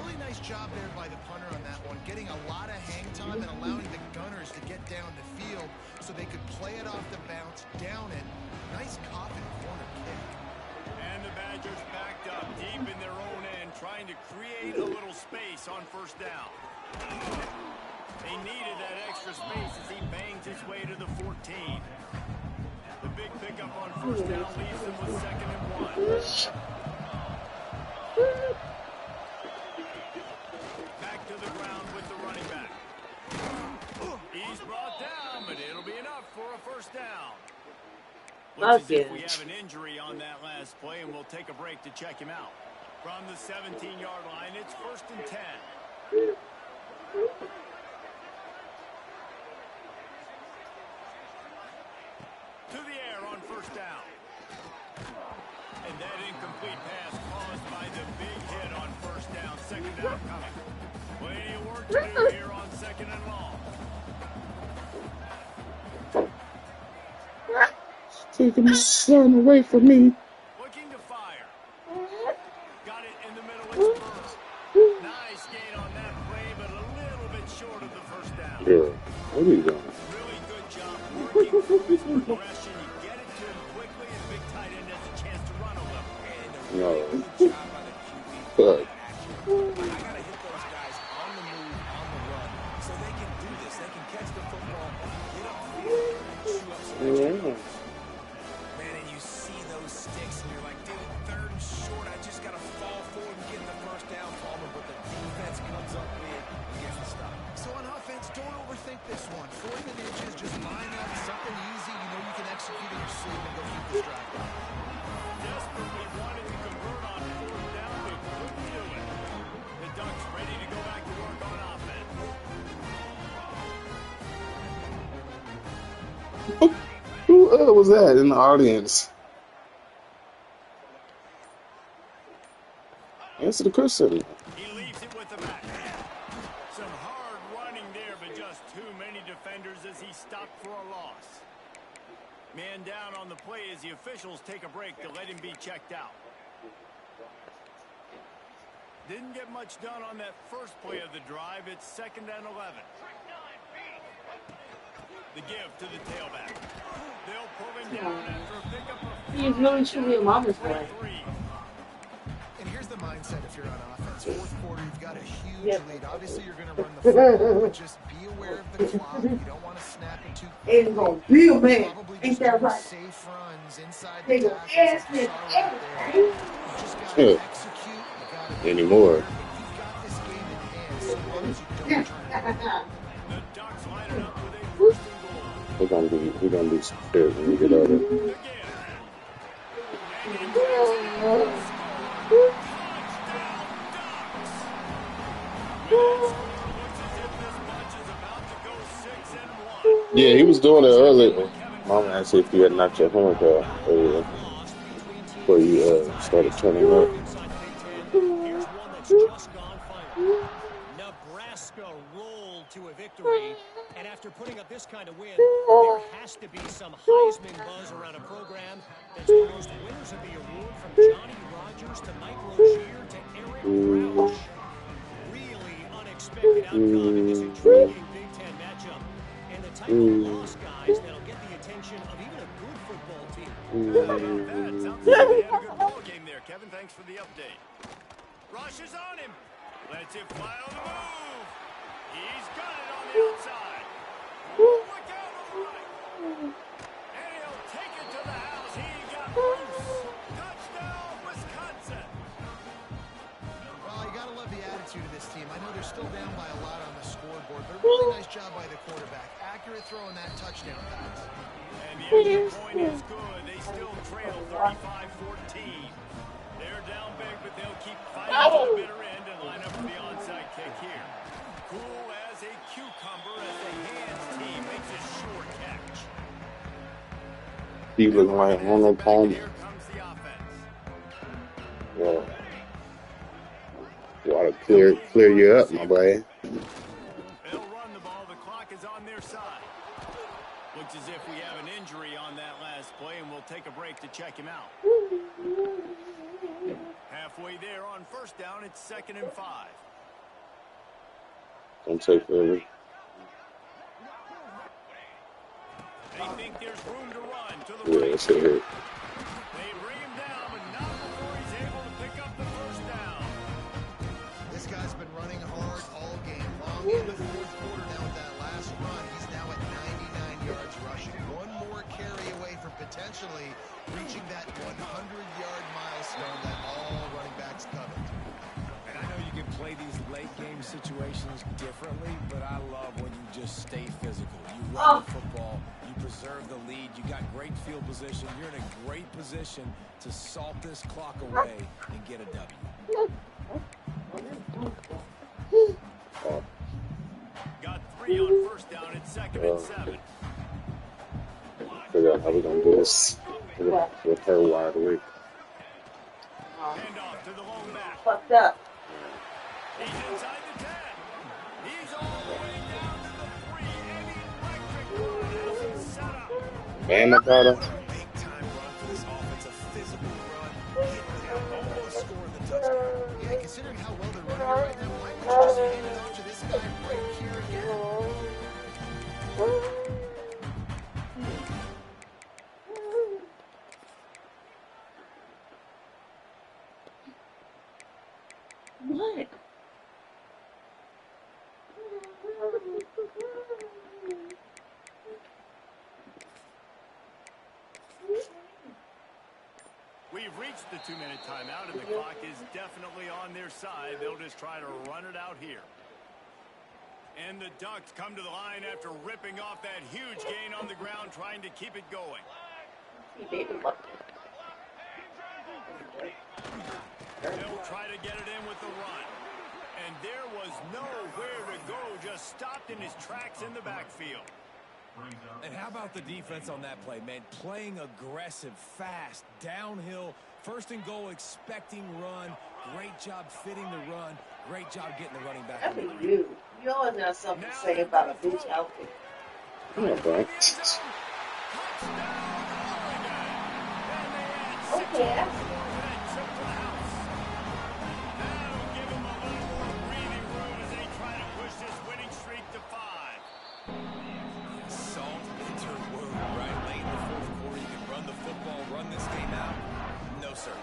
Speaker 3: Really nice job there by the punter on that one, getting a lot of hang time and allowing the Gunners to get down the field so they could play it off the bounce, down it. Nice coffin corner kick.
Speaker 2: And the Badgers backed up deep in their own end, trying to create a little space on first down. They needed that extra space as he bangs his way to the 14. The big pickup on first down leaves them with 2nd and 1. Back to the ground with the running back. He's brought down, but it'll be enough for a first down. Looks as if we have an injury on that last play, and we'll take a break to check him out. From the 17-yard line, it's 1st and 10. To the air on first down. And that incomplete pass caused by the big hit on first down. 2nd down coming. Plenty of work to do here on 2nd and long.
Speaker 5: Taking my son away from me.
Speaker 2: Looking to fire. Got it in the middle. It's Burr. Nice gain on that play, but a little bit short of the first down.
Speaker 5: Yeah. What are you doing?
Speaker 2: Really good job working through his progression. You get it to him quickly, and big tight end has a chance to run a little.
Speaker 5: No.
Speaker 4: Good job by the QB.
Speaker 5: Fuck.
Speaker 4: I gotta hit those guys on the move, on the run, so they can do this. They can catch the football, get upfield, and chew up some extra yards. Man, and you see those sticks, and you're like, dude, 3rd and short. I just gotta fall forward and get the first down, Palmer. But the defense comes up big and gets the stop.
Speaker 3: So on offense, don't overthink this one. 4th and inches, just line up, something easy. You know you can execute in your sleep and go keep this drive going.
Speaker 2: Desperately wanted to convert on 4th down, but couldn't do it. The Ducks ready to go back to work on offense.
Speaker 5: Who was that in the audience? Answer the question.
Speaker 2: He leaves it with the back. Some hard running there, but just too many defenders as he stopped for a loss. Man down on the play as the officials take a break to let him be checked out. Didn't get much done on that first play of the drive. It's 2nd and 11. The give to the tailback. They'll pull him down after a pickup of
Speaker 1: He's really truly a mama's boy.
Speaker 2: 3.
Speaker 3: And here's the mindset if you're on offense. 4th quarter, you've got a huge
Speaker 1: Yep.
Speaker 3: lead. Obviously, you're going to run the football, but just be aware of the clock. You don't want to snap it too quickly.
Speaker 1: Ain't gonna be a man.
Speaker 3: Probably
Speaker 1: Ain't
Speaker 3: just
Speaker 1: that
Speaker 3: doing
Speaker 1: right?
Speaker 3: safe runs inside
Speaker 1: They
Speaker 3: the
Speaker 1: go
Speaker 3: tackles.
Speaker 1: ass
Speaker 3: Like you
Speaker 1: and
Speaker 3: saw right there.
Speaker 1: everything.
Speaker 3: You just got to execute. You got to be
Speaker 5: Anymore.
Speaker 3: aware, but you've got this game in hand so long as you don't turn it over.
Speaker 2: The Ducks line it up with a 1st and goal.
Speaker 5: We're gonna be scared when we get out of it.
Speaker 2: Again. And he brings it in. Touchdown, Ducks. That score looks as if this bunch is about to go 6 and 1.
Speaker 5: Yeah, he was doing it earlier. Mama asked if you had knocked your homework out earlier before you started turning up.
Speaker 8: Inside the Big Ten, here's one that's just gone final. Nebraska rolled to a victory, and after putting up this kind of win, there has to be some Heisman buzz around a program that's produced winners of the award from Johnny Rodgers to Mike Rozier to Eric Crouch. Really unexpected outcome in this intriguing Big Ten matchup, and the type of loss, guys, that'll get the attention of even a good football team.
Speaker 2: How about that? Sounds like they had a good ball game there, Kevin. Thanks for the update. Rush is on him. Lets it fly on the move. He's got it on the outside. Look out on the right. And he'll take it to the house. He got loose. Touchdown, Wisconsin.
Speaker 3: Well, you got to love the attitude of this team. I know they're still down by a lot on the scoreboard, but really nice job by the quarterback. Accurate throw in that touchdown pass.
Speaker 2: And the extra point is good. They still trail 35-14. They're down big, but they'll keep fighting to the bitter end and line up for the onside kick here. Cool as a cucumber as the hands team makes a short catch.
Speaker 5: He looking like Arnold Palmer.
Speaker 2: Here comes the offense.
Speaker 5: Yeah. You ought to clear you up, my boy.
Speaker 2: They'll run the ball. The clock is on their side. Looks as if we have an injury on that last play, and we'll take a break to check him out. Halfway there on first down, it's 2nd and 5.
Speaker 5: Don't take early.
Speaker 2: They think there's room to run to the
Speaker 5: Yeah,
Speaker 2: right.
Speaker 5: that's it here.
Speaker 2: They bring him down, but not before he's able to pick up the first down.
Speaker 3: This guy's been running hard all game long in the fourth quarter. Now with that last run, he's now at 99 yards rushing. One more carry away from potentially reaching that 100-yard milestone that all running backs covet.
Speaker 4: And I know you can play these late game situations differently, but I love when you just stay physical. You run the football, you preserve the lead, you got great field position, you're in a great position to salt this clock away and get a W.
Speaker 2: Got 3 on first down, it's 2nd and 7.
Speaker 5: Figure out how we're going to do this with her wide awake.
Speaker 2: Hand off to the lone back.
Speaker 1: Fucked up.
Speaker 2: He's inside the 10. He's all the way down to the 3. And the electric run has it set up.
Speaker 5: Man, I got her.
Speaker 4: Big time run for this offense, a physical run, getting down, almost scoring the touchdown.
Speaker 3: Yeah, considering how well they're running it right now, why would you just hand it off to this guy right here again?
Speaker 1: What?
Speaker 2: We've reached the 2-minute timeout, and the clock is definitely on their side. They'll just try to run it out here. And the Ducks come to the line after ripping off that huge gain on the ground, trying to keep it going. They'll try to get it in with the run. And there was nowhere to go, just stopped in his tracks in the backfield.
Speaker 4: And how about the defense on that play, man? Playing aggressive, fast, downhill, 1st and goal, expecting run. Great job fitting the run. Great job getting the running back.
Speaker 1: That'd be you. You always got something to say about a bitch outfit.
Speaker 5: Come on, bro.
Speaker 1: Okay.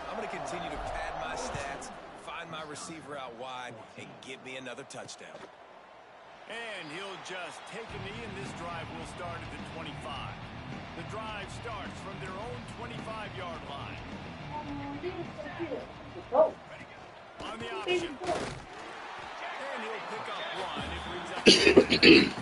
Speaker 4: I'm going to continue to pad my stats, find my receiver out wide, and get me another touchdown.
Speaker 2: And he'll just take a knee, and this drive will start at the 25. The drive starts from their own 25-yard line. On the option. And he'll pick up 1. It brings up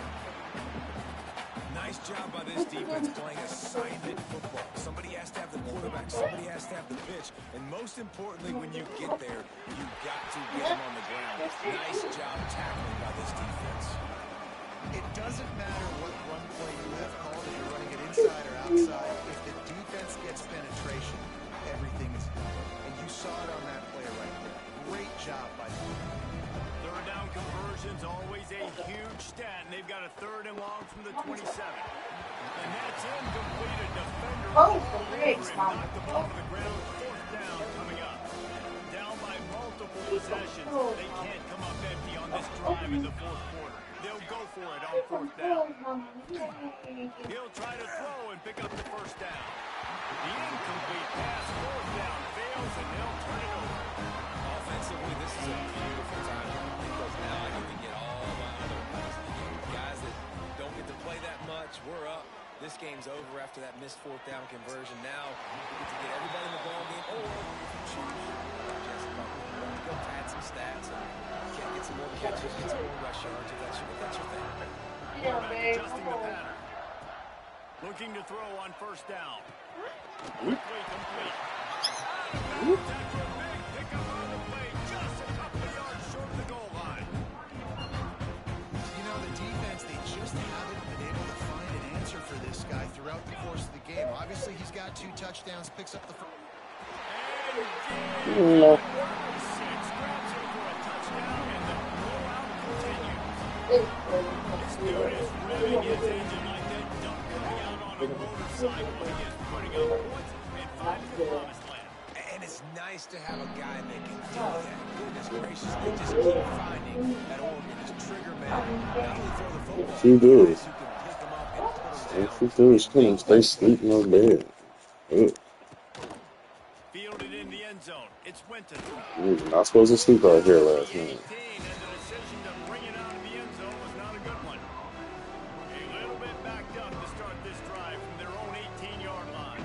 Speaker 4: Nice job by this defense playing assignment football. Somebody has to have the quarterback, somebody has to have the pitch, and most importantly, when you get there, you got to get them on the ground. Nice job tackling by this defense.
Speaker 3: It doesn't matter what run play you have called, if you're running it inside or outside. If the defense gets penetration, everything is done. And you saw it on that play right there. Great job by them.
Speaker 2: Third down conversion's always a huge stat, and they've got a 3rd and long from the 27. And that's incomplete. A defender knocked the ball to the ground. 4th down coming up. Down by multiple possessions. They can't come up empty on this drive in the 4th quarter. They'll go for it on 4th down. He'll try to throw and pick up the 1st down. The incomplete pass, 4th down, fails, and they'll turn it over.
Speaker 4: Offensively, this is a beautiful time because now I get to get all my other guys in the game. Guys that don't get to play that much, we're up. This game's over after that missed 4th down conversion. Now we get to get everybody in the ball game, or choose just go pad some stats and get some more catches, get some more rush yards if that's your thing.
Speaker 2: Quarterback adjusting the pattern. Looking to throw on 1st down. Quickly complete. After a big pickup on the play, just a couple of yards short of the goal line.
Speaker 3: You know, the defense, they just haven't been able to find an answer for this guy throughout the course of the game. Obviously, he's got 2 touchdowns, picks up the first.
Speaker 2: And 6 grabs him for a touchdown, and the blowout continues. This dude is revving his engine like that duck coming out on a motorcycle. He is putting up points and finding the promised land.
Speaker 4: And It's nice to have a guy that can do that. Goodness gracious, they just keep finding that Oregon is trigger man. Not only throw the football,
Speaker 5: She do.
Speaker 4: guys who can pick them up and put them
Speaker 5: What she
Speaker 4: down.
Speaker 5: do? She couldn't stay sleeping in her bed. Ugh.
Speaker 2: Fielded in the end zone. It's Winton.
Speaker 5: You was not supposed to sleep out here
Speaker 2: The
Speaker 5: last
Speaker 2: 18,
Speaker 5: night.
Speaker 2: and the decision to bring it out of the end zone was not a good one. A little bit backed up to start this drive from their own 18-yard line.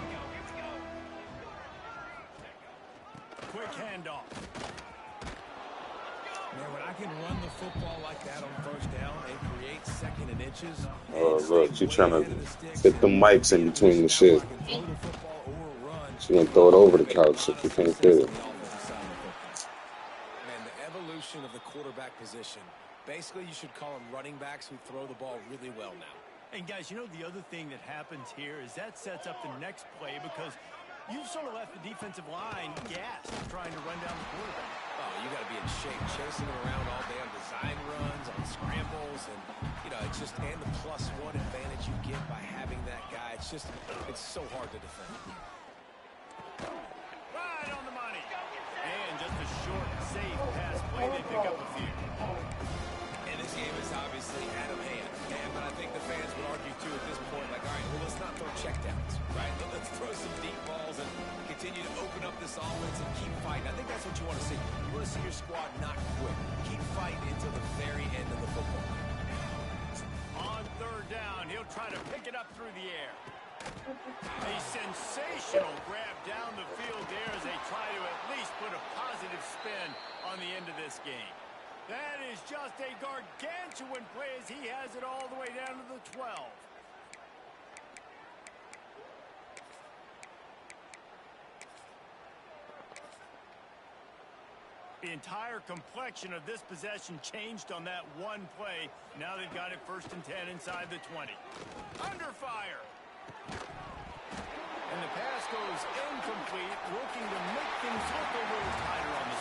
Speaker 2: Quick handoff.
Speaker 4: Man, when I can run the football like that on first down and create second and inches,
Speaker 5: Oh,
Speaker 4: and
Speaker 5: look,
Speaker 4: stay
Speaker 5: she
Speaker 4: way
Speaker 5: trying
Speaker 4: ahead
Speaker 5: to
Speaker 4: of the sticks
Speaker 5: fit the
Speaker 4: and
Speaker 5: mics
Speaker 4: be
Speaker 5: in
Speaker 4: in a
Speaker 5: between the
Speaker 4: position now where
Speaker 5: shit.
Speaker 4: I can throw the football or run.
Speaker 5: She gonna throw it over the
Speaker 4: Made a
Speaker 5: couch
Speaker 4: lot
Speaker 5: if
Speaker 4: of
Speaker 5: you can't
Speaker 4: success
Speaker 5: fit
Speaker 4: on
Speaker 5: it.
Speaker 4: the offensive side of the football. Man, the evolution of the quarterback position. Basically, you should call them running backs who throw the ball really well now.
Speaker 2: And guys, you know the other thing that happens here is that sets up the next play because you've sort of left the defensive line gassed trying to run down the quarterback.
Speaker 4: Oh, you got to be in shape, chasing him around all day on design runs, on scrambles, and it's just and the +1 advantage you get by having that guy. It's so hard to defend.
Speaker 2: Right on the money. And just a short, safe pass play. They pick up a few.
Speaker 4: And this game is obviously out of hand. But I think the fans would argue, too, at this point, like, all right, well, let's not throw checkdowns, right? Let's throw some deep balls and continue to open up this offense and keep fighting. I think that's what you want to see. You want to see your squad not quit. Keep fighting until the very end of the football.
Speaker 2: On third down, he'll try to pick it up through the air. A sensational grab down the field there as they try to at least put a positive spin on the end of this game. That is just a gargantuan play as he has it all the way down to the 12. The entire complexion of this possession changed on that one play. Now they've got it 1st and 10 inside the 20. Under fire. And the pass goes incomplete, looking to make things look a little tighter on the